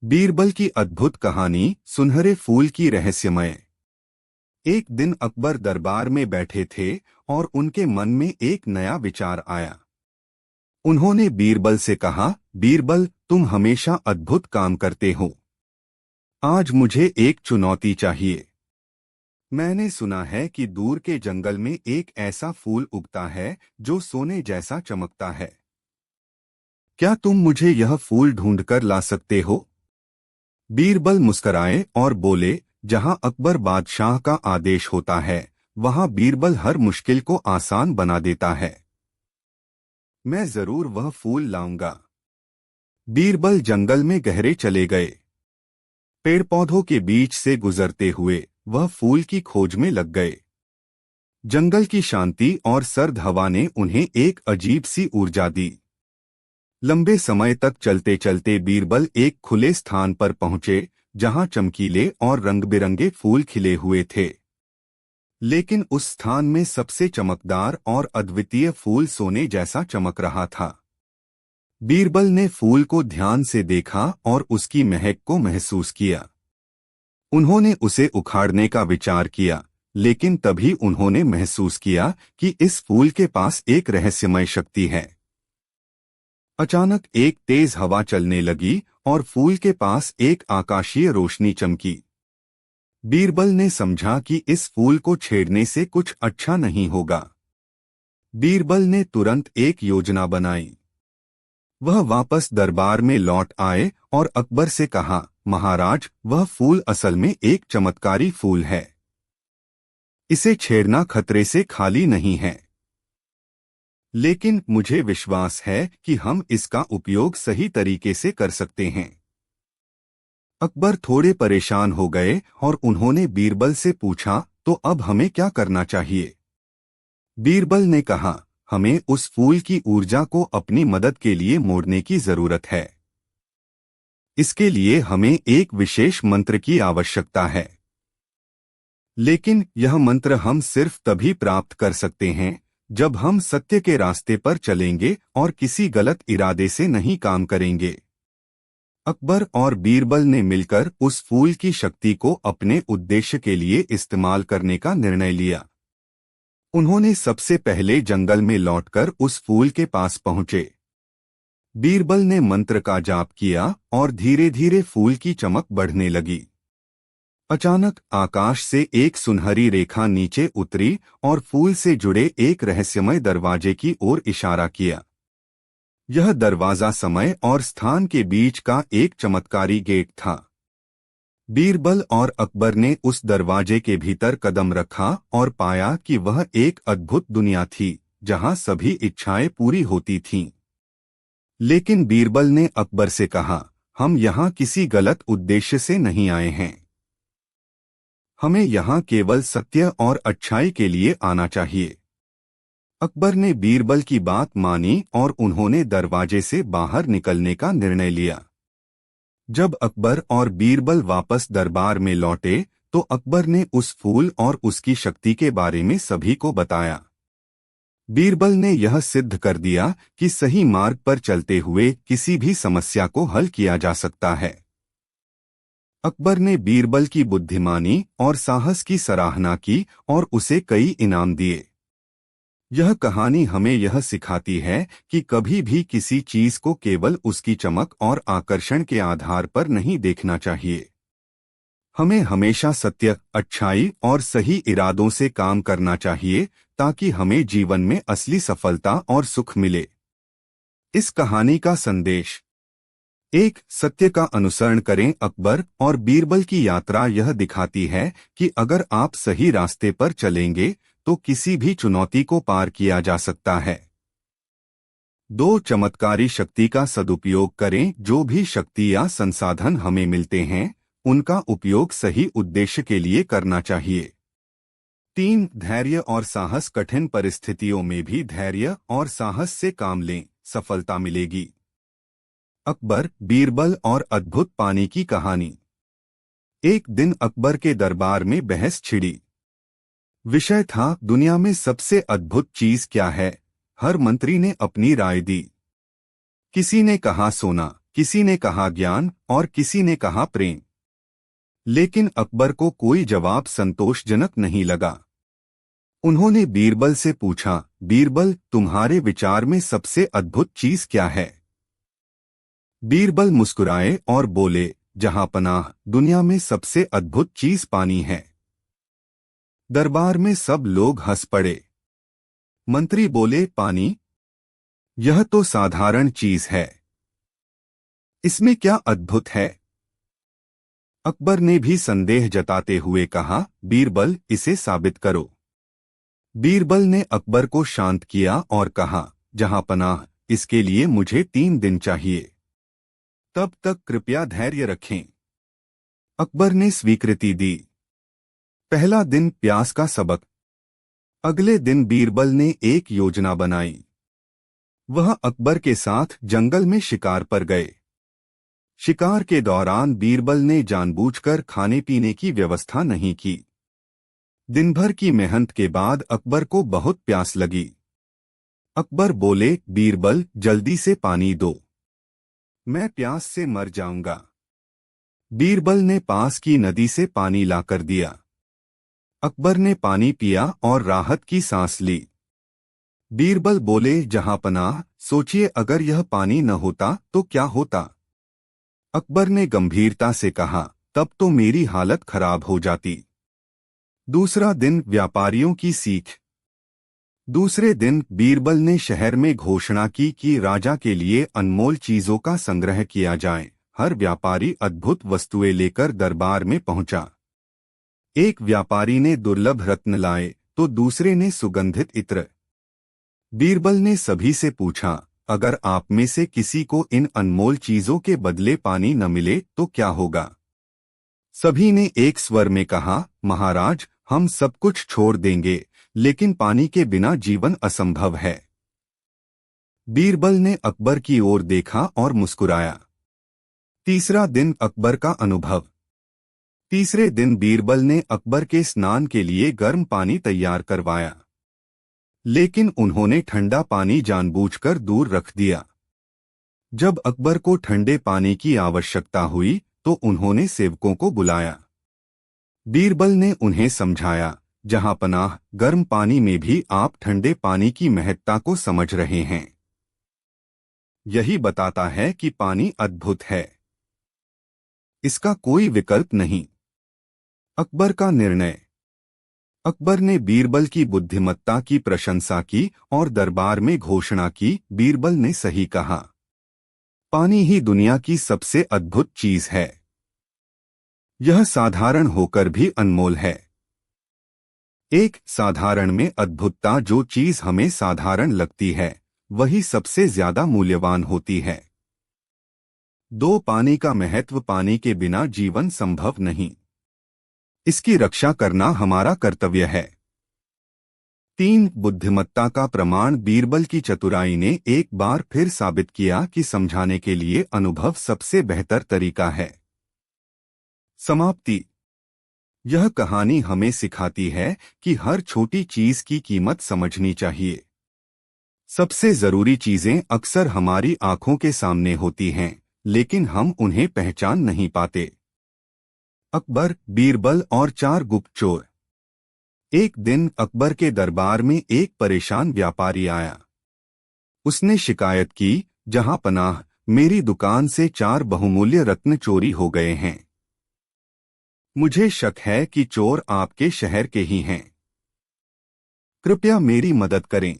बीरबल की अद्भुत कहानी, सुनहरे फूल की रहस्यमय। एक दिन अकबर दरबार में बैठे थे और उनके मन में एक नया विचार आया। उन्होंने बीरबल से कहा, बीरबल, तुम हमेशा अद्भुत काम करते हो। आज मुझे एक चुनौती चाहिए। मैंने सुना है कि दूर के जंगल में एक ऐसा फूल उगता है जो सोने जैसा चमकता है। क्या तुम मुझे यह फूल ढूंढकर ला सकते हो? बीरबल मुस्कराए और बोले, जहां अकबर बादशाह का आदेश होता है, वहां बीरबल हर मुश्किल को आसान बना देता है। मैं जरूर वह फूल लाऊंगा। बीरबल जंगल में गहरे चले गए। पेड़ पौधों के बीच से गुजरते हुए वह फूल की खोज में लग गए। जंगल की शांति और सर्द हवा ने उन्हें एक अजीब सी ऊर्जा दी। लंबे समय तक चलते चलते बीरबल एक खुले स्थान पर पहुंचे, जहां चमकीले और रंग-बिरंगे फूल खिले हुए थे। लेकिन उस स्थान में सबसे चमकदार और अद्वितीय फूल सोने जैसा चमक रहा था। बीरबल ने फूल को ध्यान से देखा और उसकी महक को महसूस किया। उन्होंने उसे उखाड़ने का विचार किया, लेकिन तभी उन्होंने महसूस किया कि इस फूल के पास एक रहस्यमय शक्ति है। अचानक एक तेज हवा चलने लगी और फूल के पास एक आकाशीय रोशनी चमकी। बीरबल ने समझा कि इस फूल को छेड़ने से कुछ अच्छा नहीं होगा। बीरबल ने तुरंत एक योजना बनाई। वह वापस दरबार में लौट आए और अकबर से कहा, महाराज, वह फूल असल में एक चमत्कारी फूल है। इसे छेड़ना खतरे से खाली नहीं है। लेकिन मुझे विश्वास है कि हम इसका उपयोग सही तरीके से कर सकते हैं। अकबर थोड़े परेशान हो गए और उन्होंने बीरबल से पूछा, तो अब हमें क्या करना चाहिए? बीरबल ने कहा, हमें उस फूल की ऊर्जा को अपनी मदद के लिए मोड़ने की जरूरत है। इसके लिए हमें एक विशेष मंत्र की आवश्यकता है। लेकिन यह मंत्र हम सिर्फ तभी प्राप्त कर सकते हैं जब हम सत्य के रास्ते पर चलेंगे और किसी गलत इरादे से नहीं काम करेंगे। अकबर और बीरबल ने मिलकर उस फूल की शक्ति को अपने उद्देश्य के लिए इस्तेमाल करने का निर्णय लिया। उन्होंने सबसे पहले जंगल में लौटकर उस फूल के पास पहुंचे। बीरबल ने मंत्र का जाप किया और धीरे धीरे फूल की चमक बढ़ने लगी। अचानक आकाश से एक सुनहरी रेखा नीचे उतरी और फूल से जुड़े एक रहस्यमय दरवाजे की ओर इशारा किया। यह दरवाजा समय और स्थान के बीच का एक चमत्कारी गेट था। बीरबल और अकबर ने उस दरवाजे के भीतर कदम रखा और पाया कि वह एक अद्भुत दुनिया थी, जहां सभी इच्छाएं पूरी होती थीं। लेकिन बीरबल ने अकबर से कहा, हम यहाँ किसी गलत उद्देश्य से नहीं आए हैं। हमें यहाँ केवल सत्य और अच्छाई के लिए आना चाहिए। अकबर ने बीरबल की बात मानी और उन्होंने दरवाजे से बाहर निकलने का निर्णय लिया। जब अकबर और बीरबल वापस दरबार में लौटे, तो अकबर ने उस फूल और उसकी शक्ति के बारे में सभी को बताया। बीरबल ने यह सिद्ध कर दिया कि सही मार्ग पर चलते हुए किसी भी समस्या को हल किया जा सकता है। अकबर ने बीरबल की बुद्धिमानी और साहस की सराहना की और उसे कई इनाम दिए। यह कहानी हमें यह सिखाती है कि कभी भी किसी चीज को केवल उसकी चमक और आकर्षण के आधार पर नहीं देखना चाहिए। हमें हमेशा सत्य, अच्छाई और सही इरादों से काम करना चाहिए, ताकि हमें जीवन में असली सफलता और सुख मिले। इस कहानी का संदेश: एक, सत्य का अनुसरण करें। अकबर और बीरबल की यात्रा यह दिखाती है कि अगर आप सही रास्ते पर चलेंगे तो किसी भी चुनौती को पार किया जा सकता है। 2, चमत्कारी शक्ति का सदुपयोग करें। जो भी शक्ति या संसाधन हमें मिलते हैं, उनका उपयोग सही उद्देश्य के लिए करना चाहिए। 3, धैर्य और साहस। कठिन परिस्थितियों में भी धैर्य और साहस से काम लें, सफलता मिलेगी। अकबर, बीरबल और अद्भुत पानी की कहानी। एक दिन अकबर के दरबार में बहस छिड़ी। विषय था, दुनिया में सबसे अद्भुत चीज क्या है? हर मंत्री ने अपनी राय दी। किसी ने कहा सोना, किसी ने कहा ज्ञान और किसी ने कहा प्रेम। लेकिन अकबर को कोई जवाब संतोषजनक नहीं लगा। उन्होंने बीरबल से पूछा, बीरबल, तुम्हारे विचार में सबसे अद्भुत चीज क्या है? बीरबल मुस्कुराए और बोले, जहांपनाह, दुनिया में सबसे अद्भुत चीज पानी है। दरबार में सब लोग हंस पड़े। मंत्री बोले, पानी? यह तो साधारण चीज है, इसमें क्या अद्भुत है? अकबर ने भी संदेह जताते हुए कहा, बीरबल, इसे साबित करो। बीरबल ने अकबर को शांत किया और कहा, जहांपनाह, इसके लिए मुझे 3 दिन चाहिए, तब तक कृपया धैर्य रखें। अकबर ने स्वीकृति दी। पहला दिन प्यास का सबक। अगले दिन बीरबल ने एक योजना बनाई। वह अकबर के साथ जंगल में शिकार पर गए। शिकार के दौरान बीरबल ने जानबूझकर खाने पीने की व्यवस्था नहीं की। दिन भर की मेहनत के बाद अकबर को बहुत प्यास लगी। अकबर बोले, बीरबल, जल्दी से पानी दो, मैं प्यास से मर जाऊंगा। बीरबल ने पास की नदी से पानी लाकर दिया। अकबर ने पानी पिया और राहत की सांस ली। बीरबल बोले, जहांपनाह, सोचिए अगर यह पानी न होता तो क्या होता? अकबर ने गंभीरता से कहा, तब तो मेरी हालत खराब हो जाती। दूसरा दिन व्यापारियों की सीख। दूसरे दिन बीरबल ने शहर में घोषणा की कि राजा के लिए अनमोल चीजों का संग्रह किया जाए। हर व्यापारी अद्भुत वस्तुएं लेकर दरबार में पहुंचा। एक व्यापारी ने दुर्लभ रत्न लाए तो दूसरे ने सुगंधित इत्र। बीरबल ने सभी से पूछा, अगर आप में से किसी को इन अनमोल चीजों के बदले पानी न मिले तो क्या होगा? सभी ने एक स्वर में कहा, महाराज, हम सब कुछ छोड़ देंगे, लेकिन पानी के बिना जीवन असंभव है। बीरबल ने अकबर की ओर देखा और मुस्कुराया। तीसरा दिन अकबर का अनुभव। तीसरे दिन बीरबल ने अकबर के स्नान के लिए गर्म पानी तैयार करवाया, लेकिन उन्होंने ठंडा पानी जानबूझकर दूर रख दिया। जब अकबर को ठंडे पानी की आवश्यकता हुई तो उन्होंने सेवकों को बुलाया। बीरबल ने उन्हें समझाया, जहांपनाह, गर्म पानी में भी आप ठंडे पानी की महत्ता को समझ रहे हैं। यही बताता है कि पानी अद्भुत है, इसका कोई विकल्प नहीं। अकबर का निर्णय। अकबर ने बीरबल की बुद्धिमत्ता की प्रशंसा की और दरबार में घोषणा की, बीरबल ने सही कहा, पानी ही दुनिया की सबसे अद्भुत चीज है। यह साधारण होकर भी अनमोल है। एक साधारण में अद्भुतता। जो चीज हमें साधारण लगती है वही सबसे ज्यादा मूल्यवान होती है। 2 पानी का महत्व। पानी के बिना जीवन संभव नहीं, इसकी रक्षा करना हमारा कर्तव्य है। 3 बुद्धिमत्ता का प्रमाण। बीरबल की चतुराई ने एक बार फिर साबित किया कि समझाने के लिए अनुभव सबसे बेहतर तरीका है। समाप्ति। यह कहानी हमें सिखाती है कि हर छोटी चीज की कीमत समझनी चाहिए। सबसे जरूरी चीजें अक्सर हमारी आंखों के सामने होती हैं, लेकिन हम उन्हें पहचान नहीं पाते। अकबर, बीरबल और 4 गुप्त चोर। एक दिन अकबर के दरबार में एक परेशान व्यापारी आया। उसने शिकायत की, जहांपनाह, मेरी दुकान से 4 बहुमूल्य रत्न चोरी हो गए हैं। मुझे शक है कि चोर आपके शहर के ही हैं। कृपया मेरी मदद करें।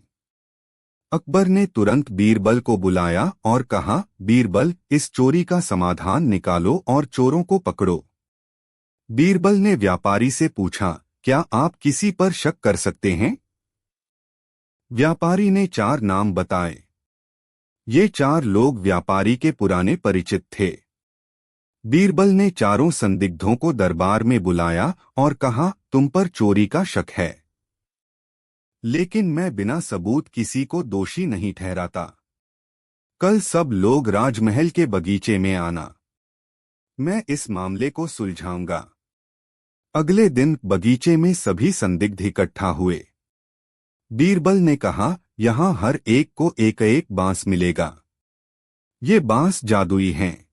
अकबर ने तुरंत बीरबल को बुलाया और कहा, बीरबल, इस चोरी का समाधान निकालो और चोरों को पकड़ो। बीरबल ने व्यापारी से पूछा, क्या आप किसी पर शक कर सकते हैं? व्यापारी ने 4 नाम बताए। ये 4 लोग व्यापारी के पुराने परिचित थे। बीरबल ने चारों संदिग्धों को दरबार में बुलाया और कहा, तुम पर चोरी का शक है, लेकिन मैं बिना सबूत किसी को दोषी नहीं ठहराता। कल सब लोग राजमहल के बगीचे में आना, मैं इस मामले को सुलझाऊंगा। अगले दिन बगीचे में सभी संदिग्ध इकट्ठा हुए। बीरबल ने कहा, यहाँ हर एक को एक एक बांस मिलेगा। ये बांस जादुई हैं।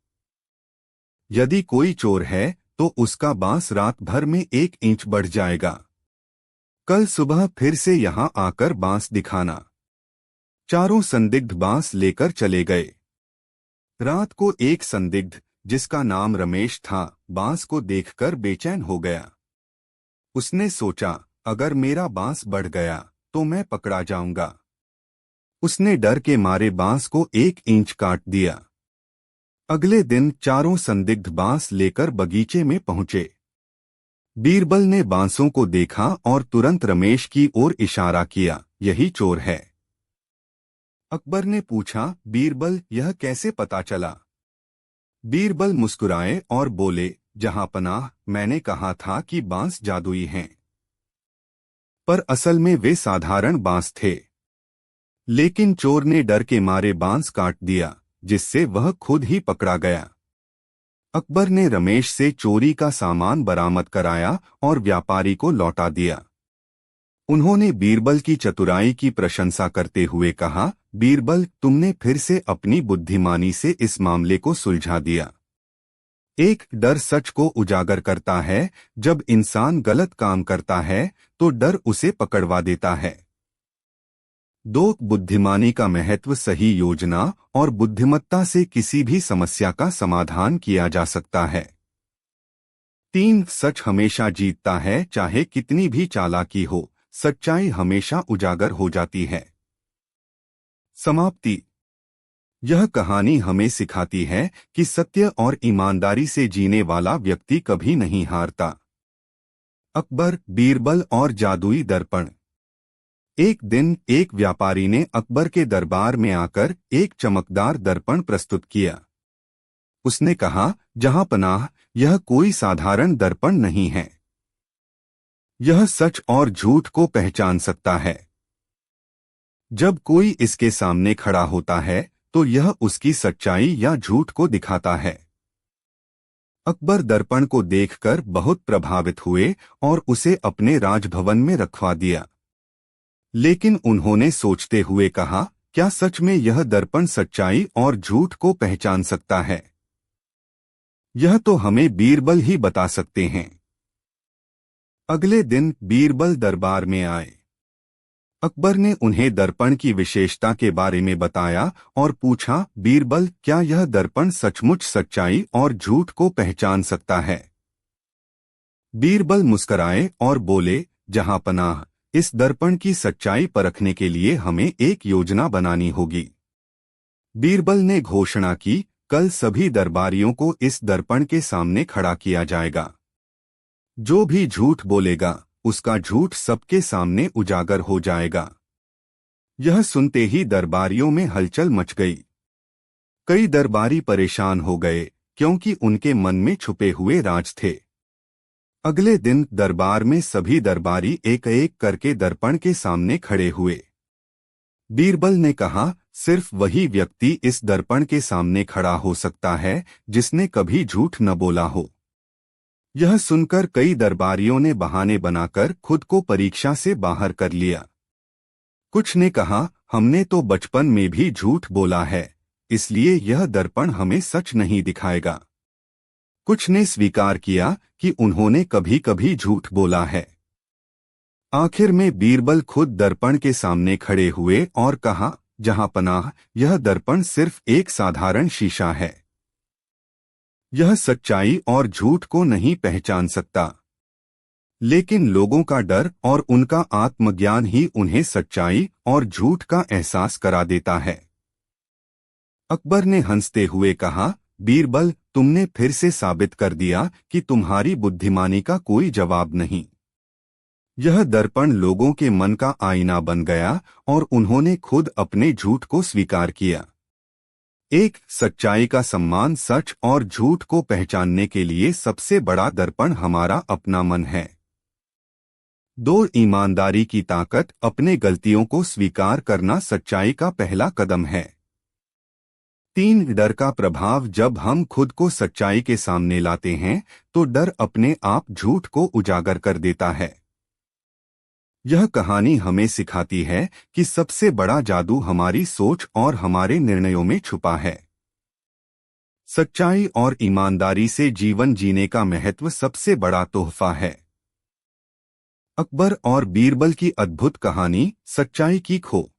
यदि कोई चोर है तो उसका बांस रात भर में 1 इंच बढ़ जाएगा। कल सुबह फिर से यहाँ आकर बांस दिखाना। चारों संदिग्ध बांस लेकर चले गए। रात को एक संदिग्ध, जिसका नाम रमेश था, बांस को देखकर बेचैन हो गया। उसने सोचा, अगर मेरा बांस बढ़ गया तो मैं पकड़ा जाऊंगा। उसने डर के मारे बांस को 1 इंच काट दिया। अगले दिन चारों संदिग्ध बांस लेकर बगीचे में पहुंचे। बीरबल ने बांसों को देखा और तुरंत रमेश की ओर इशारा किया, यही चोर है। अकबर ने पूछा, बीरबल, यह कैसे पता चला? बीरबल मुस्कुराए और बोले, जहांपनाह, मैंने कहा था कि बांस जादुई हैं। पर असल में वे साधारण बांस थे। लेकिन चोर ने डर के मारे बांस काट दिया, जिससे वह खुद ही पकड़ा गया। अकबर ने रमेश से चोरी का सामान बरामद कराया और व्यापारी को लौटा दिया। उन्होंने बीरबल की चतुराई की प्रशंसा करते हुए कहा, बीरबल, तुमने फिर से अपनी बुद्धिमानी से इस मामले को सुलझा दिया। एक डर सच को उजागर करता है। जब इंसान गलत काम करता है तो डर उसे पकड़वा देता है। 2 बुद्धिमानी का महत्व सही योजना और बुद्धिमत्ता से किसी भी समस्या का समाधान किया जा सकता है। 3 सच हमेशा जीतता है, चाहे कितनी भी चालाकी हो, सच्चाई हमेशा उजागर हो जाती है। समाप्ति। यह कहानी हमें सिखाती है कि सत्य और ईमानदारी से जीने वाला व्यक्ति कभी नहीं हारता। अकबर, बीरबल और जादुई दर्पण। एक दिन एक व्यापारी ने अकबर के दरबार में आकर एक चमकदार दर्पण प्रस्तुत किया। उसने कहा, जहांपनाह, यह कोई साधारण दर्पण नहीं है। यह सच और झूठ को पहचान सकता है। जब कोई इसके सामने खड़ा होता है तो यह उसकी सच्चाई या झूठ को दिखाता है। अकबर दर्पण को देखकर बहुत प्रभावित हुए और उसे अपने राजभवन में रखवा दिया। लेकिन उन्होंने सोचते हुए कहा, क्या सच में यह दर्पण सच्चाई और झूठ को पहचान सकता है? यह तो हमें बीरबल ही बता सकते हैं। अगले दिन बीरबल दरबार में आए। अकबर ने उन्हें दर्पण की विशेषता के बारे में बताया और पूछा, बीरबल, क्या यह दर्पण सचमुच सच्चाई और झूठ को पहचान सकता है? बीरबल मुस्कराए और बोले, जहांपनाह, इस दर्पण की सच्चाई परखने के लिए हमें एक योजना बनानी होगी। बीरबल ने घोषणा की, कल सभी दरबारियों को इस दर्पण के सामने खड़ा किया जाएगा। जो भी झूठ बोलेगा उसका झूठ सबके सामने उजागर हो जाएगा। यह सुनते ही दरबारियों में हलचल मच गई। कई दरबारी परेशान हो गए क्योंकि उनके मन में छुपे हुए राज थे। अगले दिन दरबार में सभी दरबारी एक एक करके दर्पण के सामने खड़े हुए। बीरबल ने कहा, सिर्फ वही व्यक्ति इस दर्पण के सामने खड़ा हो सकता है जिसने कभी झूठ न बोला हो। यह सुनकर कई दरबारियों ने बहाने बनाकर खुद को परीक्षा से बाहर कर लिया। कुछ ने कहा, हमने तो बचपन में भी झूठ बोला है, इसलिए यह दर्पण हमें सच नहीं दिखाएगा। कुछ ने स्वीकार किया कि उन्होंने कभी कभी झूठ बोला है। आखिर में बीरबल खुद दर्पण के सामने खड़े हुए और कहा, जहांपनाह, यह दर्पण सिर्फ एक साधारण शीशा है। यह सच्चाई और झूठ को नहीं पहचान सकता। लेकिन लोगों का डर और उनका आत्मज्ञान ही उन्हें सच्चाई और झूठ का एहसास करा देता है। अकबर ने हंसते हुए कहा, बीरबल, तुमने फिर से साबित कर दिया कि तुम्हारी बुद्धिमानी का कोई जवाब नहीं। यह दर्पण लोगों के मन का आईना बन गया और उन्होंने खुद अपने झूठ को स्वीकार किया। एक सच्चाई का सम्मान, सच और झूठ को पहचानने के लिए सबसे बड़ा दर्पण हमारा अपना मन है। 2 ईमानदारी की ताकत, अपने गलतियों को स्वीकार करना सच्चाई का पहला कदम है। 3 डर का प्रभाव, जब हम खुद को सच्चाई के सामने लाते हैं तो डर अपने आप झूठ को उजागर कर देता है। यह कहानी हमें सिखाती है कि सबसे बड़ा जादू हमारी सोच और हमारे निर्णयों में छुपा है। सच्चाई और ईमानदारी से जीवन जीने का महत्व सबसे बड़ा तोहफा है। अकबर और बीरबल की अद्भुत कहानी, सच्चाई की खो।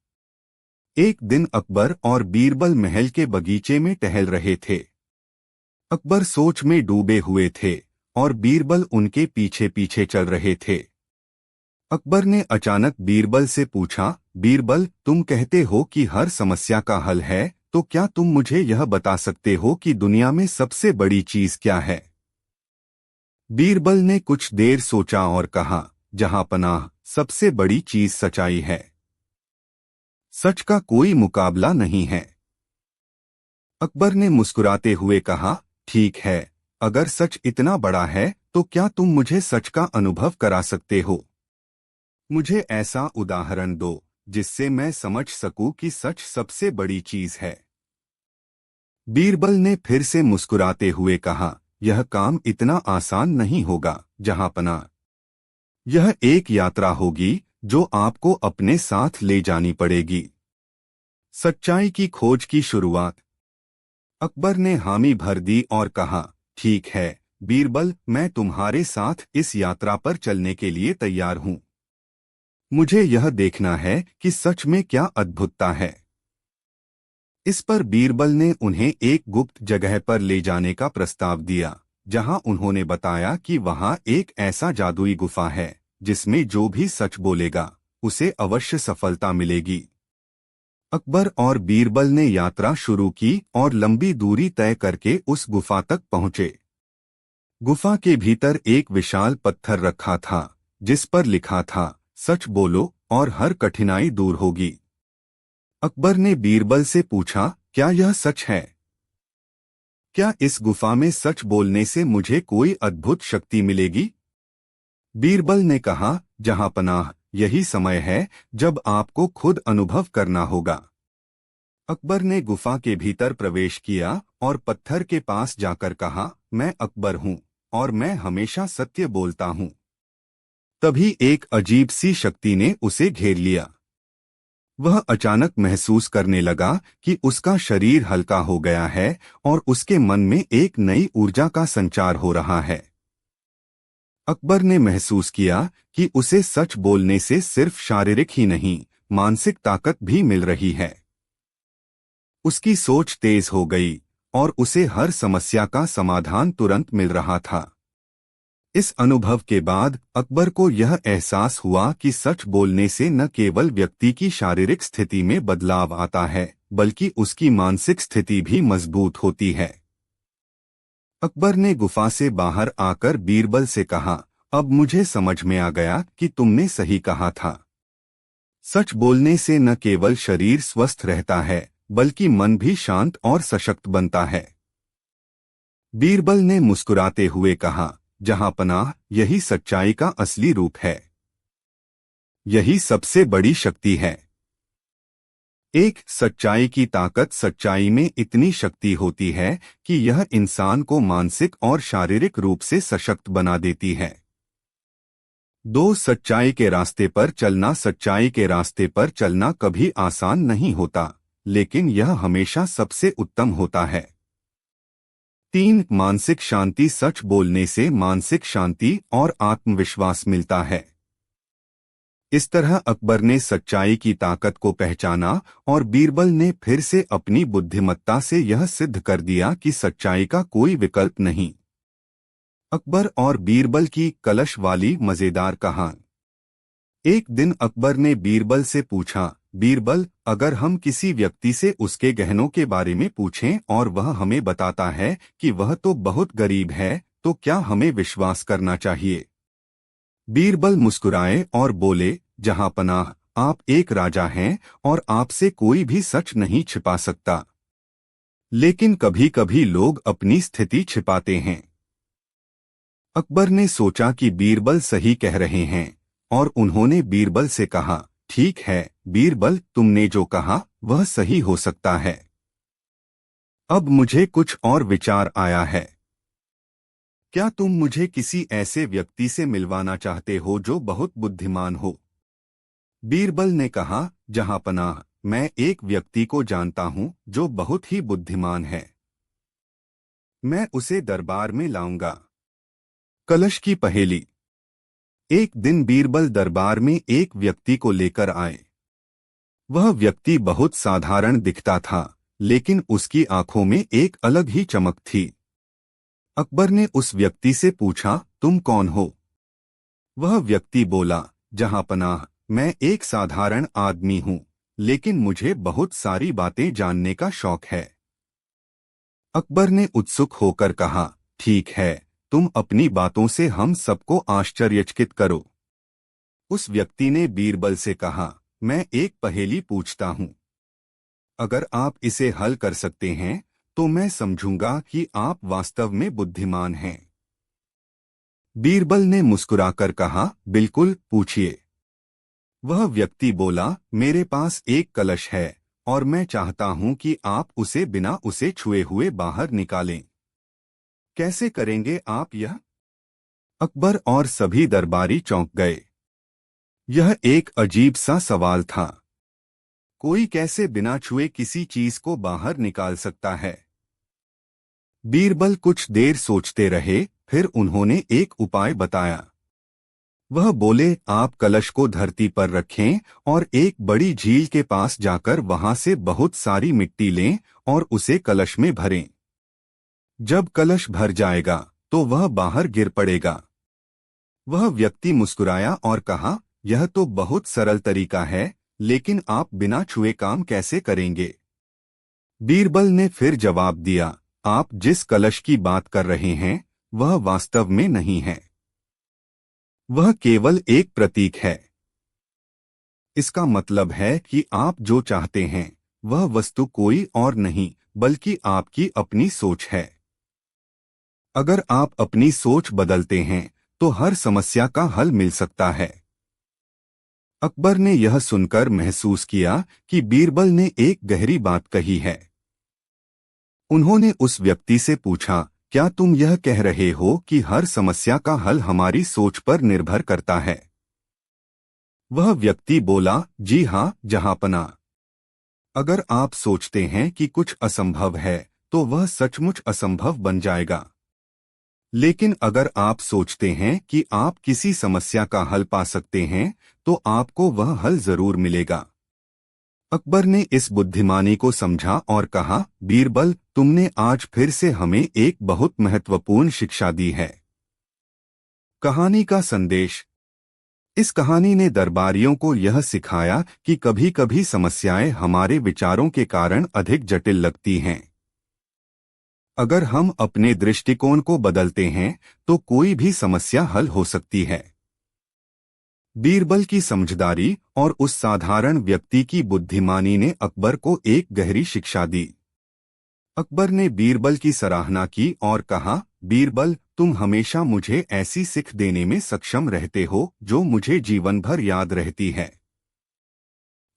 एक दिन अकबर और बीरबल महल के बगीचे में टहल रहे थे। अकबर सोच में डूबे हुए थे और बीरबल उनके पीछे पीछे चल रहे थे। अकबर ने अचानक बीरबल से पूछा, बीरबल, तुम कहते हो कि हर समस्या का हल है, तो क्या तुम मुझे यह बता सकते हो कि दुनिया में सबसे बड़ी चीज क्या है? बीरबल ने कुछ देर सोचा और कहा, जहांपनाह, सबसे बड़ी चीज सच्चाई है। सच का कोई मुकाबला नहीं है। अकबर ने मुस्कुराते हुए कहा, ठीक है, अगर सच इतना बड़ा है तो क्या तुम मुझे सच का अनुभव करा सकते हो? मुझे ऐसा उदाहरण दो जिससे मैं समझ सकूं कि सच सबसे बड़ी चीज है। बीरबल ने फिर से मुस्कुराते हुए कहा, यह काम इतना आसान नहीं होगा, जहांपनाह। यह एक यात्रा होगी जो आपको अपने साथ ले जानी पड़ेगी। सच्चाई की खोज की शुरुआत। अकबर ने हामी भर दी और कहा, ठीक है बीरबल, मैं तुम्हारे साथ इस यात्रा पर चलने के लिए तैयार हूं। मुझे यह देखना है कि सच में क्या अद्भुतता है। इस पर बीरबल ने उन्हें एक गुप्त जगह पर ले जाने का प्रस्ताव दिया, जहां उन्होंने बताया कि वहां एक ऐसा जादुई गुफा है जिसमें जो भी सच बोलेगा उसे अवश्य सफलता मिलेगी। अकबर और बीरबल ने यात्रा शुरू की और लंबी दूरी तय करके उस गुफा तक पहुंचे। गुफा के भीतर एक विशाल पत्थर रखा था जिस पर लिखा था, सच बोलो और हर कठिनाई दूर होगी। अकबर ने बीरबल से पूछा, क्या यह सच है? क्या इस गुफा में सच बोलने से मुझे कोई अद्भुत शक्ति मिलेगी? बीरबल ने कहा, जहांपनाह, यही समय है जब आपको खुद अनुभव करना होगा। अकबर ने गुफा के भीतर प्रवेश किया और पत्थर के पास जाकर कहा, मैं अकबर हूँ और मैं हमेशा सत्य बोलता हूँ। तभी एक अजीब सी शक्ति ने उसे घेर लिया। वह अचानक महसूस करने लगा कि उसका शरीर हल्का हो गया है और उसके मन में एक नई ऊर्जा का संचार हो रहा है। अकबर ने महसूस किया कि उसे सच बोलने से सिर्फ शारीरिक ही नहीं, मानसिक ताकत भी मिल रही है। उसकी सोच तेज हो गई और उसे हर समस्या का समाधान तुरंत मिल रहा था। इस अनुभव के बाद अकबर को यह एहसास हुआ कि सच बोलने से न केवल व्यक्ति की शारीरिक स्थिति में बदलाव आता है, बल्कि उसकी मानसिक स्थिति भी मजबूत होती है। अकबर ने गुफा से बाहर आकर बीरबल से कहा, अब मुझे समझ में आ गया कि तुमने सही कहा था। सच बोलने से न केवल शरीर स्वस्थ रहता है, बल्कि मन भी शांत और सशक्त बनता है। बीरबल ने मुस्कुराते हुए कहा, जहांपनाह, यही सच्चाई का असली रूप है। यही सबसे बड़ी शक्ति है। एक सच्चाई की ताकत, सच्चाई में इतनी शक्ति होती है कि यह इंसान को मानसिक और शारीरिक रूप से सशक्त बना देती है। दो, सच्चाई के रास्ते पर चलना। सच्चाई के रास्ते पर चलना कभी आसान नहीं होता, लेकिन यह हमेशा सबसे उत्तम होता है। 3, मानसिक शांति। सच बोलने से मानसिक शांति और आत्मविश्वास मिलता है। इस तरह अकबर ने सच्चाई की ताकत को पहचाना और बीरबल ने फिर से अपनी बुद्धिमत्ता से यह सिद्ध कर दिया कि सच्चाई का कोई विकल्प नहीं। अकबर और बीरबल की कलश वाली मजेदार कहानी। एक दिन अकबर ने बीरबल से पूछा, बीरबल, अगर हम किसी व्यक्ति से उसके गहनों के बारे में पूछें और वह हमें बताता है कि वह तो बहुत गरीब है, तो क्या हमें विश्वास करना चाहिए? बीरबल मुस्कुराए और बोले, जहांपनाह, आप एक राजा हैं और आपसे कोई भी सच नहीं छिपा सकता। लेकिन कभी कभी लोग अपनी स्थिति छिपाते हैं। अकबर ने सोचा कि बीरबल सही कह रहे हैं और उन्होंने बीरबल से कहा, ठीक है बीरबल, तुमने जो कहा वह सही हो सकता है। अब मुझे कुछ और विचार आया है। क्या तुम मुझे किसी ऐसे व्यक्ति से मिलवाना चाहते हो जो बहुत बुद्धिमान हो? बीरबल ने कहा, जहांपनाह, मैं एक व्यक्ति को जानता हूं जो बहुत ही बुद्धिमान है। मैं उसे दरबार में लाऊंगा। कलश की पहेली। एक दिन बीरबल दरबार में एक व्यक्ति को लेकर आए। वह व्यक्ति बहुत साधारण दिखता था, लेकिन उसकी आंखों में एक अलग ही चमक थी। अकबर ने उस व्यक्ति से पूछा, तुम कौन हो? वह व्यक्ति बोला, जहांपनाह, मैं एक साधारण आदमी हूं, लेकिन मुझे बहुत सारी बातें जानने का शौक है। अकबर ने उत्सुक होकर कहा, ठीक है, तुम अपनी बातों से हम सबको आश्चर्यचकित करो। उस व्यक्ति ने बीरबल से कहा, मैं एक पहेली पूछता हूं। अगर आप इसे हल कर सकते हैं तो मैं समझूंगा कि आप वास्तव में बुद्धिमान हैं। बीरबल ने मुस्कुराकर कहा, बिल्कुल, पूछिए। वह व्यक्ति बोला, मेरे पास एक कलश है और मैं चाहता हूं कि आप उसे बिना उसे छुए हुए बाहर निकालें। कैसे करेंगे आप यह? अकबर और सभी दरबारी चौंक गए। यह एक अजीब सा सवाल था। कोई कैसे बिना छुए किसी चीज को बाहर निकाल सकता है? बीरबल कुछ देर सोचते रहे, फिर उन्होंने एक उपाय बताया। वह बोले, आप कलश को धरती पर रखें और एक बड़ी झील के पास जाकर वहां से बहुत सारी मिट्टी लें और उसे कलश में भरें। जब कलश भर जाएगा तो वह बाहर गिर पड़ेगा। वह व्यक्ति मुस्कुराया और कहा, यह तो बहुत सरल तरीका है, लेकिन आप बिना छुए काम कैसे करेंगे? बीरबल ने फिर जवाब दिया, आप जिस कलश की बात कर रहे हैं वह वास्तव में नहीं है। वह केवल एक प्रतीक है। इसका मतलब है कि आप जो चाहते हैं वह वस्तु कोई और नहीं बल्कि आपकी अपनी सोच है। अगर आप अपनी सोच बदलते हैं तो हर समस्या का हल मिल सकता है। अकबर ने यह सुनकर महसूस किया कि बीरबल ने एक गहरी बात कही है। उन्होंने उस व्यक्ति से पूछा, क्या तुम यह कह रहे हो कि हर समस्या का हल हमारी सोच पर निर्भर करता है? वह व्यक्ति बोला, जी हाँ, जहांपना। अगर आप सोचते हैं कि कुछ असंभव है तो वह सचमुच असंभव बन जाएगा। लेकिन अगर आप सोचते हैं कि आप किसी समस्या का हल पा सकते हैं तो आपको वह हल जरूर मिलेगा। अकबर ने इस बुद्धिमानी को समझा और कहा, बीरबल, तुमने आज फिर से हमें एक बहुत महत्वपूर्ण शिक्षा दी है। कहानी का संदेश। इस कहानी ने दरबारियों को यह सिखाया कि कभी-कभी समस्याएं हमारे विचारों के कारण अधिक जटिल लगती हैं। अगर हम अपने दृष्टिकोण को बदलते हैं तो कोई भी समस्या हल हो सकती है। बीरबल की समझदारी और उस साधारण व्यक्ति की बुद्धिमानी ने अकबर को एक गहरी शिक्षा दी। अकबर ने बीरबल की सराहना की और कहा, बीरबल, तुम हमेशा मुझे ऐसी सिख देने में सक्षम रहते हो जो मुझे जीवन भर याद रहती है।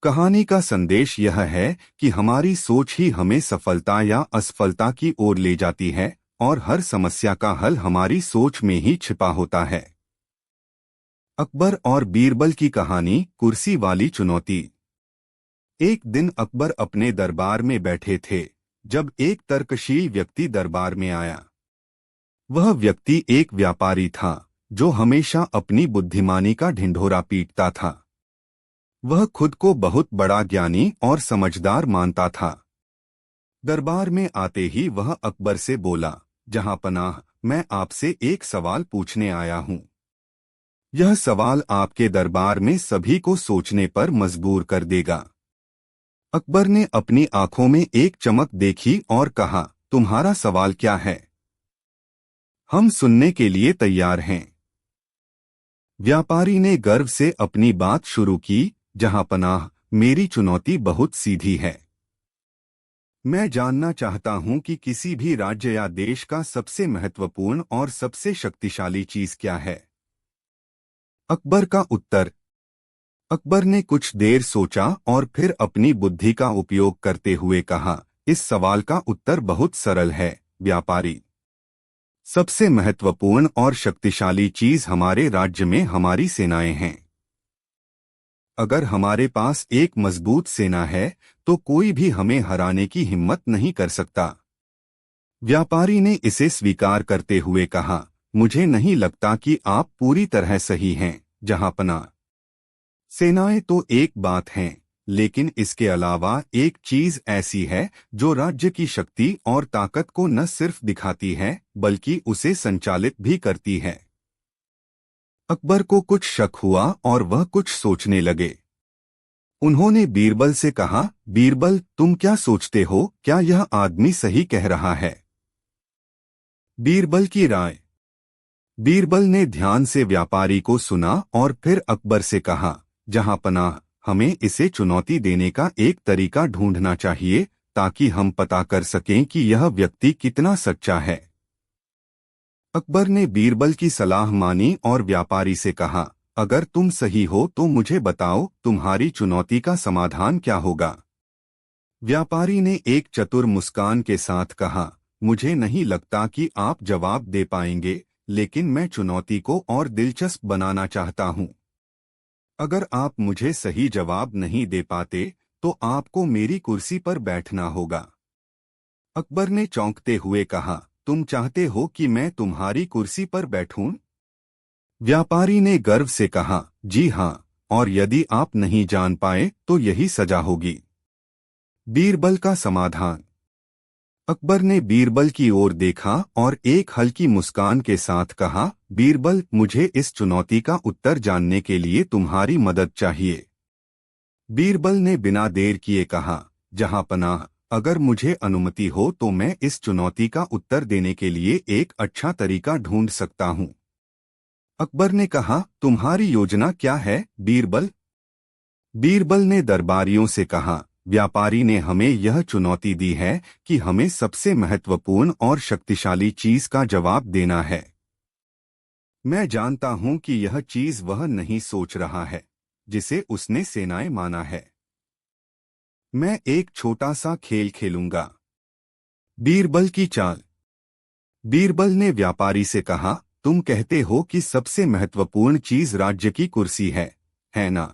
कहानी का संदेश यह है कि हमारी सोच ही हमें सफलता या असफलता की ओर ले जाती है और हर समस्या का हल हमारी सोच में ही छिपा होता है। अकबर और बीरबल की कहानी, कुर्सी वाली चुनौती। एक दिन अकबर अपने दरबार में बैठे थे जब एक तर्कशील व्यक्ति दरबार में आया। वह व्यक्ति एक व्यापारी था जो हमेशा अपनी बुद्धिमानी का ढिंढोरा पीटता था। वह खुद को बहुत बड़ा ज्ञानी और समझदार मानता था। दरबार में आते ही वह अकबर से बोला, जहांपनाह, मैं आपसे एक सवाल पूछने आया हूं। यह सवाल आपके दरबार में सभी को सोचने पर मजबूर कर देगा। अकबर ने अपनी आंखों में एक चमक देखी और कहा, तुम्हारा सवाल क्या है? हम सुनने के लिए तैयार हैं। व्यापारी ने गर्व से अपनी बात शुरू की, जहांपनाह, मेरी चुनौती बहुत सीधी है। मैं जानना चाहता हूं कि किसी भी राज्य या देश का सबसे महत्वपूर्ण और सबसे शक्तिशाली चीज क्या है। अकबर का उत्तर। अकबर ने कुछ देर सोचा और फिर अपनी बुद्धि का उपयोग करते हुए कहा, इस सवाल का उत्तर बहुत सरल है, व्यापारी। सबसे महत्वपूर्ण और शक्तिशाली चीज हमारे राज्य में हमारी सेनाएं हैं। अगर हमारे पास एक मजबूत सेना है तो कोई भी हमें हराने की हिम्मत नहीं कर सकता। व्यापारी ने इसे स्वीकार करते हुए कहा, मुझे नहीं लगता कि आप पूरी तरह सही हैं, जहांपनाह। सेनाएं तो एक बात हैं, लेकिन इसके अलावा एक चीज ऐसी है जो राज्य की शक्ति और ताकत को न सिर्फ दिखाती है बल्कि उसे संचालित भी करती है। अकबर को कुछ शक हुआ और वह कुछ सोचने लगे। उन्होंने बीरबल से कहा, बीरबल, तुम क्या सोचते हो, क्या यह आदमी सही कह रहा है? बीरबल की राय। बीरबल ने ध्यान से व्यापारी को सुना और फिर अकबर से कहा, जहांपनाह, हमें इसे चुनौती देने का एक तरीका ढूंढना चाहिए ताकि हम पता कर सकें कि यह व्यक्ति कितना सच्चा है। अकबर ने बीरबल की सलाह मानी और व्यापारी से कहा, अगर तुम सही हो तो मुझे बताओ, तुम्हारी चुनौती का समाधान क्या होगा? व्यापारी ने एक चतुर मुस्कान के साथ कहा, मुझे नहीं लगता कि आप जवाब दे पाएंगे, लेकिन मैं चुनौती को और दिलचस्प बनाना चाहता हूं। अगर आप मुझे सही जवाब नहीं दे पाते तो आपको मेरी कुर्सी पर बैठना होगा। अकबर ने चौंकते हुए कहा, तुम चाहते हो कि मैं तुम्हारी कुर्सी पर बैठूं? व्यापारी ने गर्व से कहा, जी हां, और यदि आप नहीं जान पाए तो यही सजा होगी। बीरबल का समाधान। अकबर ने बीरबल की ओर देखा और एक हल्की मुस्कान के साथ कहा, बीरबल, मुझे इस चुनौती का उत्तर जानने के लिए तुम्हारी मदद चाहिए। बीरबल ने बिना देर किए कहा, जहांपनाह, अगर मुझे अनुमति हो तो मैं इस चुनौती का उत्तर देने के लिए एक अच्छा तरीका ढूंढ सकता हूं। अकबर ने कहा, तुम्हारी योजना क्या है, बीरबल? बीरबल ने दरबारियों से कहा, व्यापारी ने हमें यह चुनौती दी है कि हमें सबसे महत्वपूर्ण और शक्तिशाली चीज का जवाब देना है। मैं जानता हूं कि यह चीज वह नहीं सोच रहा है जिसे उसने सेनाएं माना है। मैं एक छोटा सा खेल खेलूंगा। बीरबल की चाल। बीरबल ने व्यापारी से कहा, तुम कहते हो कि सबसे महत्वपूर्ण चीज राज्य की कुर्सी है ना?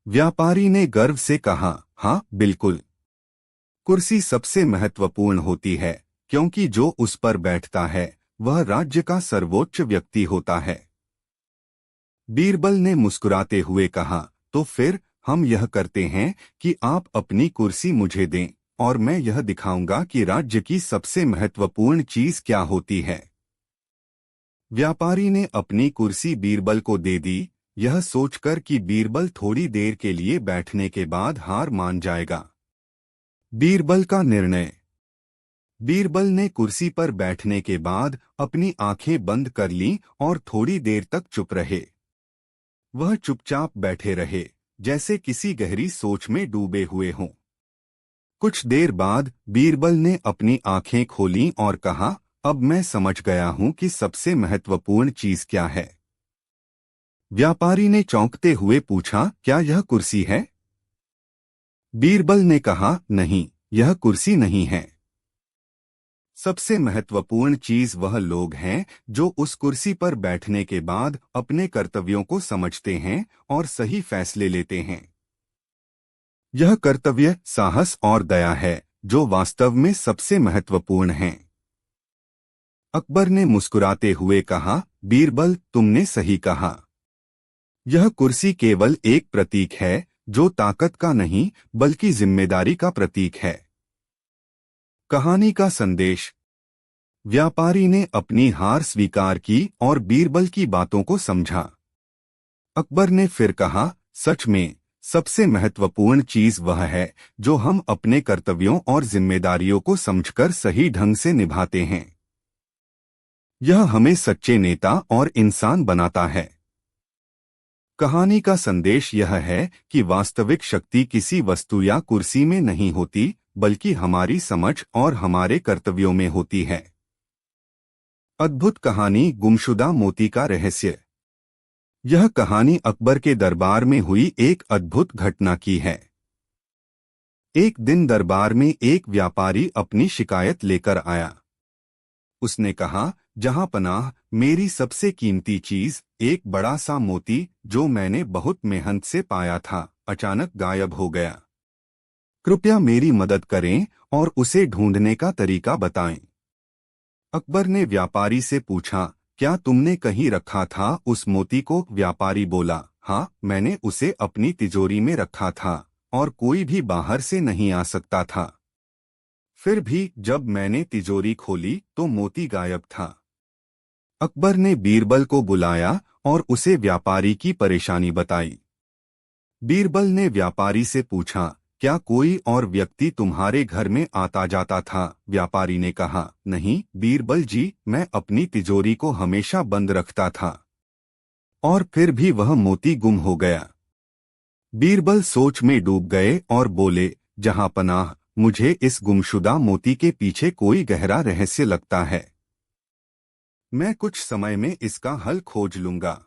व्यापारी ने गर्व से कहा, हाँ, बिल्कुल। कुर्सी सबसे महत्वपूर्ण होती है क्योंकि जो उस पर बैठता है वह राज्य का सर्वोच्च व्यक्ति होता है। बीरबल ने मुस्कुराते हुए कहा, तो फिर हम यह करते हैं कि आप अपनी कुर्सी मुझे दें और मैं यह दिखाऊंगा कि राज्य की सबसे महत्वपूर्ण चीज क्या होती है। व्यापारी ने अपनी कुर्सी बीरबल को दे दी, यह सोचकर कि बीरबल थोड़ी देर के लिए बैठने के बाद हार मान जाएगा। बीरबल का निर्णय। बीरबल ने कुर्सी पर बैठने के बाद अपनी आंखें बंद कर लीं और थोड़ी देर तक चुप रहे। वह चुपचाप बैठे रहे, जैसे किसी गहरी सोच में डूबे हुए हों। कुछ देर बाद बीरबल ने अपनी आंखें खोलीं और कहा, अब मैं समझ गया हूं कि सबसे महत्वपूर्ण चीज क्या है। व्यापारी ने चौंकते हुए पूछा, क्या यह कुर्सी है? बीरबल ने कहा, नहीं, यह कुर्सी नहीं है। सबसे महत्वपूर्ण चीज वह लोग हैं जो उस कुर्सी पर बैठने के बाद अपने कर्तव्यों को समझते हैं और सही फैसले लेते हैं। यह कर्तव्य, साहस और दया है जो वास्तव में सबसे महत्वपूर्ण हैं। अकबर ने मुस्कुराते हुए कहा, बीरबल, तुमने सही कहा। यह कुर्सी केवल एक प्रतीक है जो ताकत का नहीं बल्कि जिम्मेदारी का प्रतीक है। कहानी का संदेश। व्यापारी ने अपनी हार स्वीकार की और बीरबल की बातों को समझा। अकबर ने फिर कहा, सच में सबसे महत्वपूर्ण चीज वह है जो हम अपने कर्तव्यों और जिम्मेदारियों को समझकर सही ढंग से निभाते हैं। यह हमें सच्चे नेता और इंसान बनाता है। कहानी का संदेश यह है कि वास्तविक शक्ति किसी वस्तु या कुर्सी में नहीं होती बल्कि हमारी समझ और हमारे कर्तव्यों में होती है। अद्भुत कहानी, गुमशुदा मोती का रहस्य। यह कहानी अकबर के दरबार में हुई एक अद्भुत घटना की है। एक दिन दरबार में एक व्यापारी अपनी शिकायत लेकर आया। उसने कहा, जहांपनाह, मेरी सबसे कीमती चीज, एक बड़ा सा मोती जो मैंने बहुत मेहनत से पाया था, अचानक गायब हो गया। कृपया मेरी मदद करें और उसे ढूंढने का तरीका बताएं। अकबर ने व्यापारी से पूछा, क्या तुमने कहीं रखा था उस मोती को? व्यापारी बोला, हाँ, मैंने उसे अपनी तिजोरी में रखा था और कोई भी बाहर से नहीं आ सकता था। फिर भी जब मैंने तिजोरी खोली तो मोती गायब था। अकबर ने बीरबल को बुलाया और उसे व्यापारी की परेशानी बताई। बीरबल ने व्यापारी से पूछा, क्या कोई और व्यक्ति तुम्हारे घर में आता जाता था? व्यापारी ने कहा, नहीं बीरबल जी, मैं अपनी तिजोरी को हमेशा बंद रखता था और फिर भी वह मोती गुम हो गया। बीरबल सोच में डूब गए और बोले, जहां पनाह, मुझे इस गुमशुदा मोती के पीछे कोई गहरा रहस्य लगता है। मैं कुछ समय में इसका हल खोज लूंगा।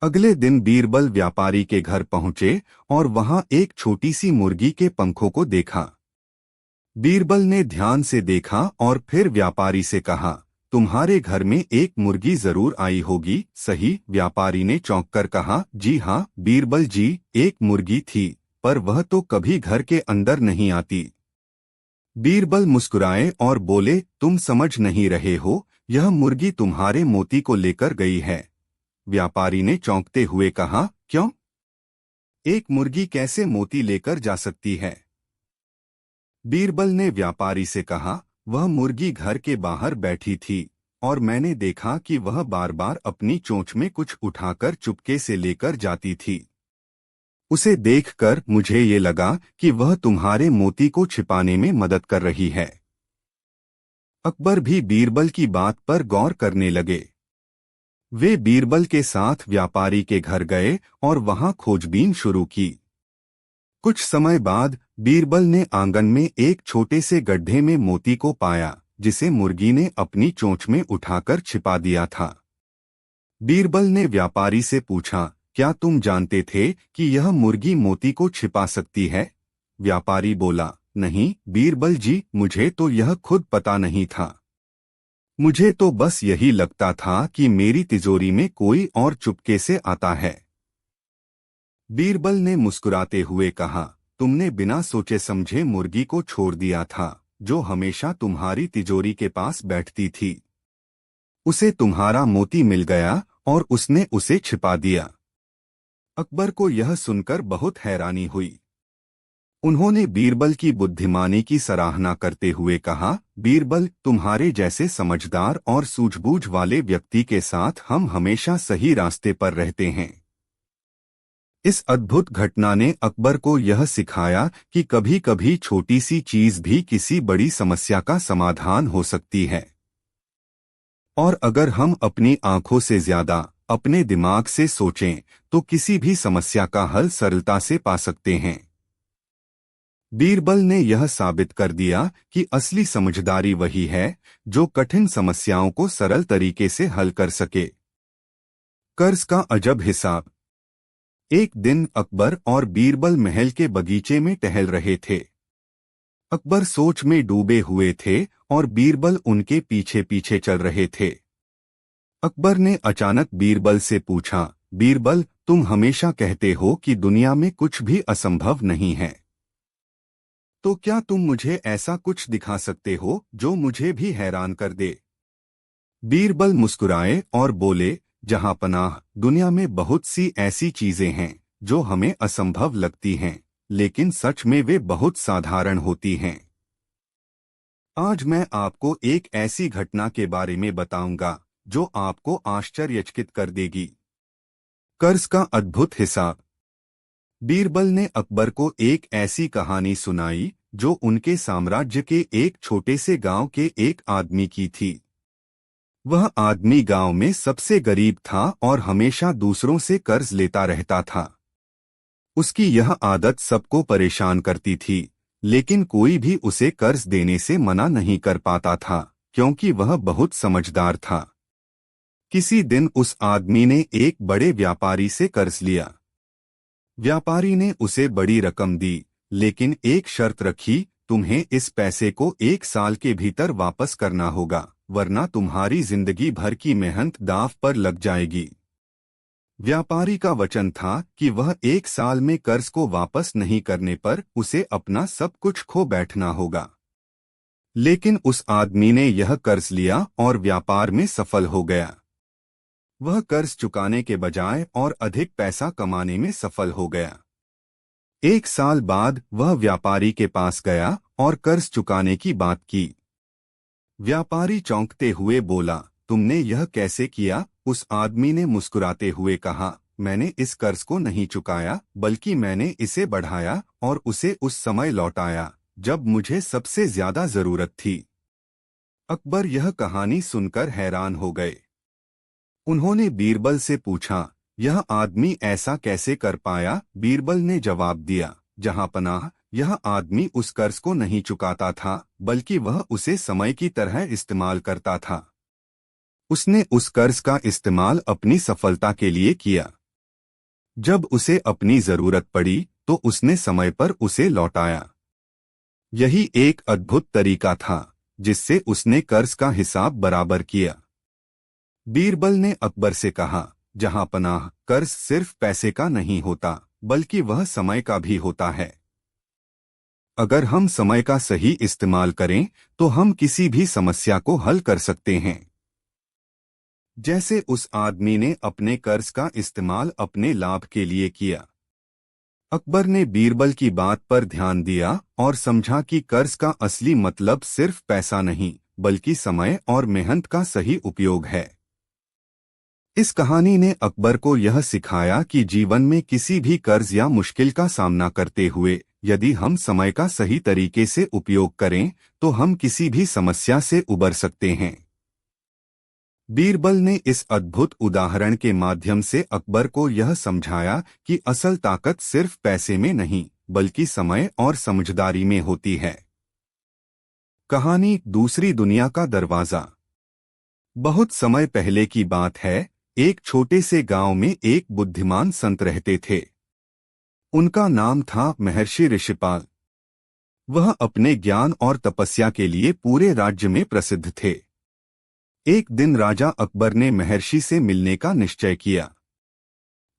अगले दिन बीरबल व्यापारी के घर पहुंचे और वहां एक छोटी सी मुर्गी के पंखों को देखा। बीरबल ने ध्यान से देखा और फिर व्यापारी से कहा, तुम्हारे घर में एक मुर्गी जरूर आई होगी, सही? व्यापारी ने चौंक कर कहा, जी हाँ बीरबल जी, एक मुर्गी थी, पर वह तो कभी घर के अंदर नहीं आती। बीरबल मुस्कुराए और बोले, तुम समझ नहीं रहे हो, यह मुर्गी तुम्हारे मोती को लेकर गई है। व्यापारी ने चौंकते हुए कहा, क्यों? एक मुर्गी कैसे मोती लेकर जा सकती है? बीरबल ने व्यापारी से कहा, वह मुर्गी घर के बाहर बैठी थी और मैंने देखा कि वह बार बार अपनी चोंच में कुछ उठाकर चुपके से लेकर जाती थी। उसे देखकर मुझे ये लगा कि वह तुम्हारे मोती को छिपाने में मदद कर रही है। अकबर भी बीरबल की बात पर गौर करने लगे। वे बीरबल के साथ व्यापारी के घर गए और वहां खोजबीन शुरू की। कुछ समय बाद बीरबल ने आंगन में एक छोटे से गड्ढे में मोती को पाया, जिसे मुर्गी ने अपनी चोंच में उठाकर छिपा दिया था। बीरबल ने व्यापारी से पूछा, क्या तुम जानते थे कि यह मुर्गी मोती को छिपा सकती है? व्यापारी बोला, नहीं बीरबल जी, मुझे तो यह खुद पता नहीं था। मुझे तो बस यही लगता था कि मेरी तिजोरी में कोई और चुपके से आता है। बीरबल ने मुस्कुराते हुए कहा, तुमने बिना सोचे समझे मुर्गी को छोड़ दिया था, जो हमेशा तुम्हारी तिजोरी के पास बैठती थी। उसे तुम्हारा मोती मिल गया और उसने उसे छिपा दिया। अकबर को यह सुनकर बहुत हैरानी हुई। उन्होंने बीरबल की बुद्धिमानी की सराहना करते हुए कहा, बीरबल, तुम्हारे जैसे समझदार और सूझबूझ वाले व्यक्ति के साथ हम हमेशा सही रास्ते पर रहते हैं। इस अद्भुत घटना ने अकबर को यह सिखाया कि कभी-कभी छोटी सी चीज भी किसी बड़ी समस्या का समाधान हो सकती है। और अगर हम अपनी आंखों से ज्यादा अपने दिमाग से सोचें, तो किसी भी समस्या का हल सरलता से पा सकते हैं। बीरबल ने यह साबित कर दिया कि असली समझदारी वही है जो कठिन समस्याओं को सरल तरीके से हल कर सके। कर्ज का अजब हिसाब। एक दिन अकबर और बीरबल महल के बगीचे में टहल रहे थे। अकबर सोच में डूबे हुए थे और बीरबल उनके पीछे पीछे चल रहे थे। अकबर ने अचानक बीरबल से पूछा, बीरबल, तुम हमेशा कहते हो कि दुनिया में कुछ भी असंभव नहीं है, तो क्या तुम मुझे ऐसा कुछ दिखा सकते हो जो मुझे भी हैरान कर दे? बीरबल मुस्कुराए और बोले, जहां पनाह, दुनिया में बहुत सी ऐसी चीजें हैं जो हमें असंभव लगती हैं, लेकिन सच में वे बहुत साधारण होती हैं। आज मैं आपको एक ऐसी घटना के बारे में बताऊंगा जो आपको आश्चर्यचकित कर देगी। कर्ज का अद्भुत हिसाब। बीरबल ने अकबर को एक ऐसी कहानी सुनाई जो उनके साम्राज्य के एक छोटे से गांव के एक आदमी की थी। वह आदमी गांव में सबसे गरीब था और हमेशा दूसरों से कर्ज लेता रहता था। उसकी यह आदत सबको परेशान करती थी, लेकिन कोई भी उसे कर्ज देने से मना नहीं कर पाता था, क्योंकि वह बहुत समझदार था। किसी दिन उस आदमी ने एक बड़े व्यापारी से कर्ज लिया। व्यापारी ने उसे बड़ी रकम दी, लेकिन एक शर्त रखी, तुम्हें इस पैसे को 1 साल के भीतर वापस करना होगा, वरना तुम्हारी जिंदगी भर की मेहनत दांव पर लग जाएगी। व्यापारी का वचन था कि वह 1 साल में कर्ज को वापस नहीं करने पर उसे अपना सब कुछ खो बैठना होगा। लेकिन उस आदमी ने यह कर्ज लिया और व्यापार में सफल हो गया। वह कर्ज चुकाने के बजाय और अधिक पैसा कमाने में सफल हो गया। 1 साल बाद वह व्यापारी के पास गया और कर्ज चुकाने की बात की। व्यापारी चौंकते हुए बोला, तुमने यह कैसे किया? उस आदमी ने मुस्कुराते हुए कहा, मैंने इस कर्ज को नहीं चुकाया, बल्कि मैंने इसे बढ़ाया और उसे उस समय लौटाया जब मुझे सबसे ज्यादा जरूरत थी। अकबर यह कहानी सुनकर हैरान हो गए। उन्होंने बीरबल से पूछा, यह आदमी ऐसा कैसे कर पाया? बीरबल ने जवाब दिया, जहां पनाह, यह आदमी उस कर्ज को नहीं चुकाता था, बल्कि वह उसे समय की तरह इस्तेमाल करता था। उसने उस कर्ज का इस्तेमाल अपनी सफलता के लिए किया। जब उसे अपनी जरूरत पड़ी तो उसने समय पर उसे लौटाया। यही एक अद्भुत तरीका था जिससे उसने कर्ज का हिसाब बराबर किया। बीरबल ने अकबर से कहा, जहां पनाह, कर्ज सिर्फ पैसे का नहीं होता, बल्कि वह समय का भी होता है। अगर हम समय का सही इस्तेमाल करें तो हम किसी भी समस्या को हल कर सकते हैं। जैसे उस आदमी ने अपने कर्ज का इस्तेमाल अपने लाभ के लिए किया। अकबर ने बीरबल की बात पर ध्यान दिया और समझा कि कर्ज का असली मतलब सिर्फ पैसा नहीं, बल्कि समय और मेहनत का सही उपयोग है। इस कहानी ने अकबर को यह सिखाया कि जीवन में किसी भी कर्ज या मुश्किल का सामना करते हुए यदि हम समय का सही तरीके से उपयोग करें तो हम किसी भी समस्या से उबर सकते हैं। बीरबल ने इस अद्भुत उदाहरण के माध्यम से अकबर को यह समझाया कि असल ताकत सिर्फ पैसे में नहीं, बल्कि समय और समझदारी में होती है। कहानी दूसरी दुनिया का दरवाजा। बहुत समय पहले की बात है, एक छोटे से गांव में एक बुद्धिमान संत रहते थे। उनका नाम था महर्षि ऋषिपाल। वह अपने ज्ञान और तपस्या के लिए पूरे राज्य में प्रसिद्ध थे। एक दिन राजा अकबर ने महर्षि से मिलने का निश्चय किया।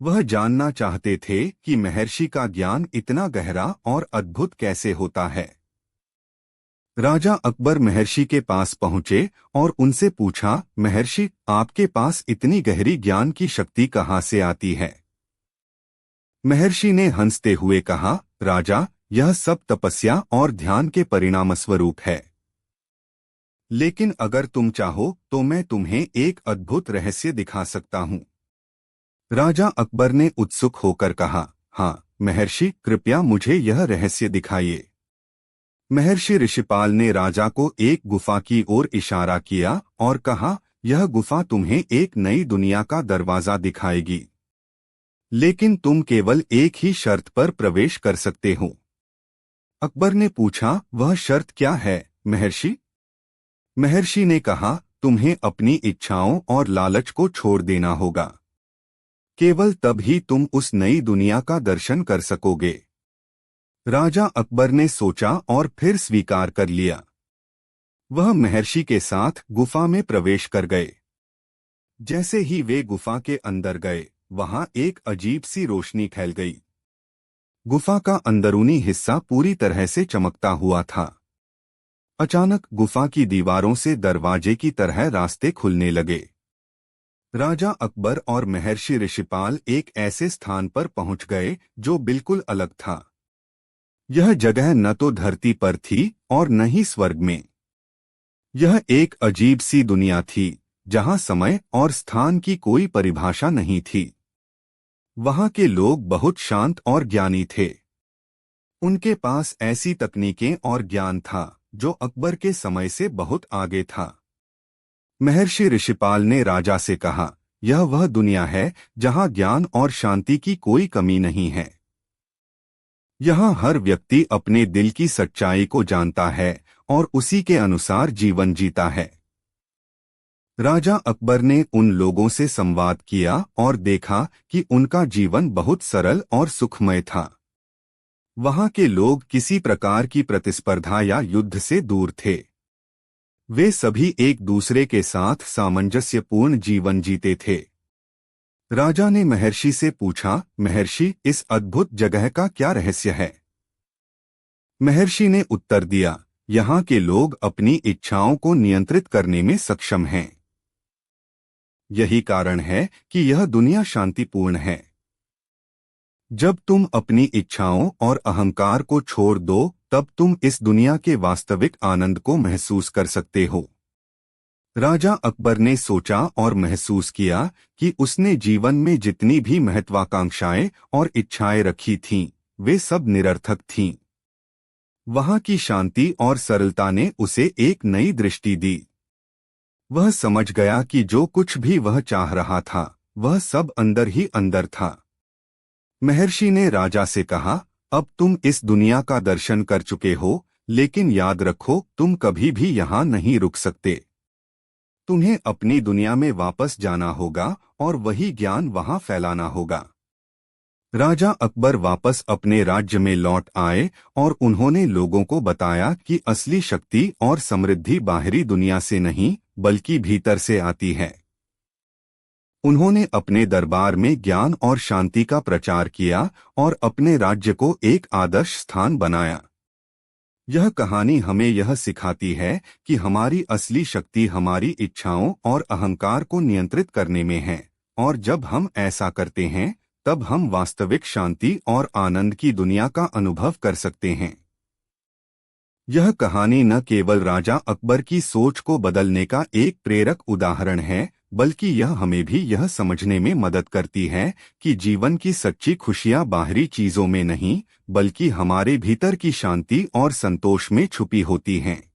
वह जानना चाहते थे कि महर्षि का ज्ञान इतना गहरा और अद्भुत कैसे होता है। राजा अकबर महर्षि के पास पहुंचे और उनसे पूछा, महर्षि, आपके पास इतनी गहरी ज्ञान की शक्ति कहाँ से आती है? महर्षि ने हंसते हुए कहा, राजा, यह सब तपस्या और ध्यान के परिणामस्वरूप है। लेकिन अगर तुम चाहो तो मैं तुम्हें एक अद्भुत रहस्य दिखा सकता हूँ। राजा अकबर ने उत्सुक होकर कहा, हाँ महर्षि, कृपया मुझे यह रहस्य दिखाइए। महर्षि ऋषिपाल ने राजा को एक गुफा की ओर इशारा किया और कहा, यह गुफा तुम्हें एक नई दुनिया का दरवाजा दिखाएगी। लेकिन तुम केवल एक ही शर्त पर प्रवेश कर सकते हो। अकबर ने पूछा, वह शर्त क्या है महर्षि? महर्षि ने कहा, तुम्हें अपनी इच्छाओं और लालच को छोड़ देना होगा। केवल तब ही तुम उस नई दुनिया का दर्शन कर सकोगे। राजा अकबर ने सोचा और फिर स्वीकार कर लिया। वह महर्षि के साथ गुफा में प्रवेश कर गए। जैसे ही वे गुफा के अंदर गए, वहां एक अजीब सी रोशनी फैल गई। गुफा का अंदरूनी हिस्सा पूरी तरह से चमकता हुआ था। अचानक गुफा की दीवारों से दरवाजे की तरह रास्ते खुलने लगे। राजा अकबर और महर्षि ऋषिपाल एक ऐसे स्थान पर पहुंच गए जो बिल्कुल अलग था। यह जगह न तो धरती पर थी और न ही स्वर्ग में। यह एक अजीब सी दुनिया थी जहां समय और स्थान की कोई परिभाषा नहीं थी। वहां के लोग बहुत शांत और ज्ञानी थे। उनके पास ऐसी तकनीकें और ज्ञान था जो अकबर के समय से बहुत आगे था। महर्षि ऋषिपाल ने राजा से कहा, यह वह दुनिया है जहां ज्ञान और शांति की कोई कमी नहीं है। यहाँ हर व्यक्ति अपने दिल की सच्चाई को जानता है और उसी के अनुसार जीवन जीता है। राजा अकबर ने उन लोगों से संवाद किया और देखा कि उनका जीवन बहुत सरल और सुखमय था। वहां के लोग किसी प्रकार की प्रतिस्पर्धा या युद्ध से दूर थे। वे सभी एक दूसरे के साथ सामंजस्यपूर्ण जीवन जीते थे। राजा ने महर्षि से पूछा, महर्षि, इस अद्भुत जगह का क्या रहस्य है? महर्षि ने उत्तर दिया, यहाँ के लोग अपनी इच्छाओं को नियंत्रित करने में सक्षम हैं। यही कारण है कि यह दुनिया शांतिपूर्ण है। जब तुम अपनी इच्छाओं और अहंकार को छोड़ दो, तब तुम इस दुनिया के वास्तविक आनंद को महसूस कर सकते हो। राजा अकबर ने सोचा और महसूस किया कि उसने जीवन में जितनी भी महत्वाकांक्षाएं और इच्छाएं रखी थीं, वे सब निरर्थक थीं। वहां की शांति और सरलता ने उसे एक नई दृष्टि दी। वह समझ गया कि जो कुछ भी वह चाह रहा था, वह सब अंदर ही अंदर था। महर्षि ने राजा से कहा, अब तुम इस दुनिया का दर्शन कर चुके हो, लेकिन याद रखो, तुम कभी भी यहाँ नहीं रुक सकते। तुम्हें अपनी दुनिया में वापस जाना होगा और वही ज्ञान वहां फैलाना होगा। राजा अकबर वापस अपने राज्य में लौट आए और उन्होंने लोगों को बताया कि असली शक्ति और समृद्धि बाहरी दुनिया से नहीं, बल्कि भीतर से आती है। उन्होंने अपने दरबार में ज्ञान और शांति का प्रचार किया और अपने राज्य को एक आदर्श स्थान बनाया। यह कहानी हमें यह सिखाती है कि हमारी असली शक्ति हमारी इच्छाओं और अहंकार को नियंत्रित करने में है, और जब हम ऐसा करते हैं, तब हम वास्तविक शांति और आनंद की दुनिया का अनुभव कर सकते हैं। यह कहानी न केवल राजा अकबर की सोच को बदलने का एक प्रेरक उदाहरण है, बल्कि यह हमें भी यह समझने में मदद करती है कि जीवन की सच्ची खुशियां बाहरी चीजों में नहीं, बल्कि हमारे भीतर की शांति और संतोष में छुपी होती हैं।